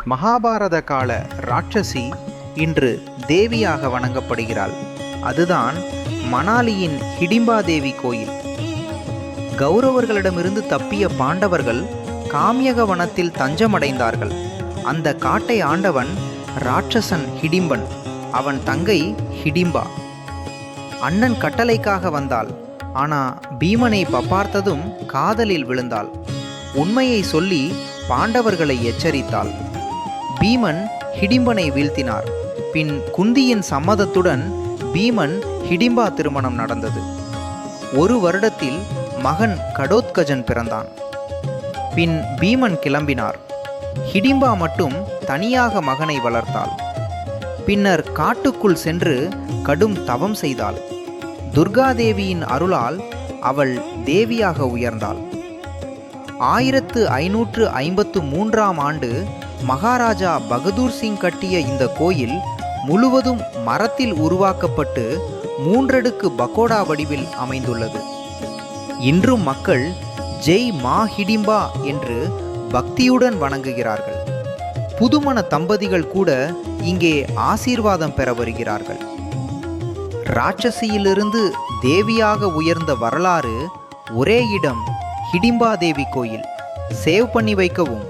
மகாபாரத கால ராட்சசி இன்று தேவியாக வணங்கப்படுகிறாள். அதுதான் மணாலியின் ஹிடிம்பா தேவி கோயில். கௌரவர்களிடமிருந்து தப்பிய பாண்டவர்கள் காமியக வனத்தில் தஞ்சமடைந்தார்கள். அந்த காட்டை ஆண்டவன் ராட்சசன் ஹிடிம்பன். அவன் தங்கை ஹிடிம்பா. அண்ணன் கட்டளைக்காக வந்தாள். ஆனா பீமனை பார்த்ததும் காதலில் விழுந்தாள். உண்மையை சொல்லி பாண்டவர்களை எச்சரித்தாள். பீமன் ஹிடிம்பனை வீழ்த்தினார். பின் குந்தியின் சம்மதத்துடன் பீமன் ஹிடிம்பா திருமணம் நடந்தது. ஒரு வருடத்தில் மகன் கடோத்கஜன் பிறந்தான். பின் பீமன் கிளம்பினார். ஹிடிம்பா மட்டும் தனியாக மகனை வளர்த்தாள். பின்னர் காட்டுக்குள் சென்று கடும் தவம் செய்தாள். துர்காதேவியின் அருளால் அவள் தேவியாக உயர்ந்தாள். 1553ஆம் ஆண்டு மகாராஜா பகதூர் சிங் கட்டிய இந்த கோயில் முழுவதும் மரத்தில் உருவாக்கப்பட்டு 3 அடுக்கு பகோடா வடிவில் அமைந்துள்ளது. இன்றும் மக்கள் ஜெய் மா ஹிடிம்பா என்று பக்தியுடன் வணங்குகிறார்கள். புதுமண தம்பதிகள் கூட இங்கே ஆசீர்வாதம் பெற வருகிறார்கள். ராட்சசியிலிருந்து தேவியாக உயர்ந்த வரலாறு ஒரே இடம், ஹிடிம்பா தேவி கோயில். சேவ் பண்ணி வைக்கவும்.